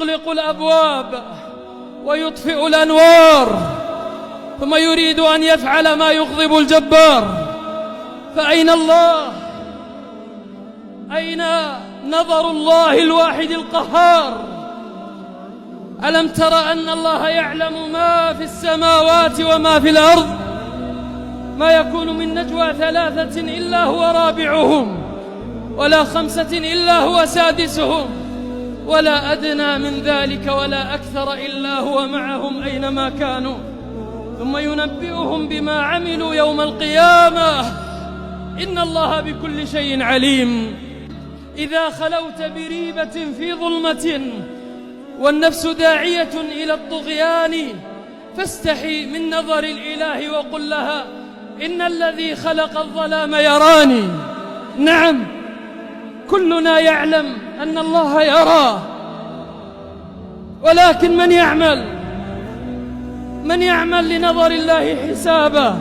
يغلق الأبواب ويطفئ الأنوار، ثم يريد أن يفعل ما يغضب الجبار. فأين الله؟ أين نظر الله الواحد القهار؟ ألم تر أن الله يعلم ما في السماوات وما في الأرض؟ ما يكون من نجوى 3 إلا هو رابعهم، ولا 5 إلا هو سادسهم، ولا أدنى من ذلك ولا أكثر إلا هو معهم أينما كانوا، ثم ينبئهم بما عملوا يوم القيامة. إن الله بكل شيء عليم. إذا خلوت بريبة في ظلمة والنفس داعية إلى الطغيان، فاستحي من نظر الإله وقل لها إن الذي خلق الظلام يراني. نعم، كلنا يعلم أن الله يراه، ولكن من يعمل لنظر الله حسابه؟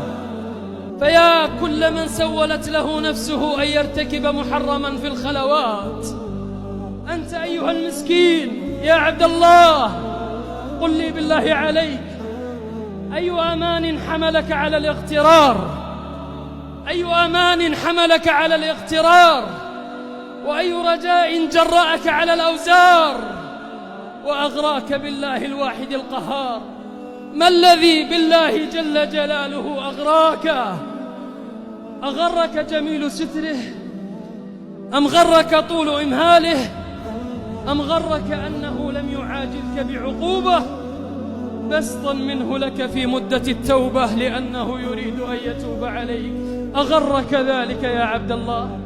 فيا كل من سولت له نفسه أن يرتكب محرما في الخلوات، أنت أيها المسكين يا عبد الله، قل لي بالله عليك، أي أمان حملك على الاغترار؟ أي أمان حملك على الاغترار؟ وأي رجاء جرأك على الأوزار وأغراك بالله الواحد القهار؟ ما الذي بالله جل جلاله أغراك؟ أغرك جميل ستره؟ أم غرك طول إمهاله؟ أم غرك أنه لم يعاجلك بعقوبة بسطا منه لك في مدة التوبة لأنه يريد أن يتوب عليك؟ أغرك ذلك يا عبد الله؟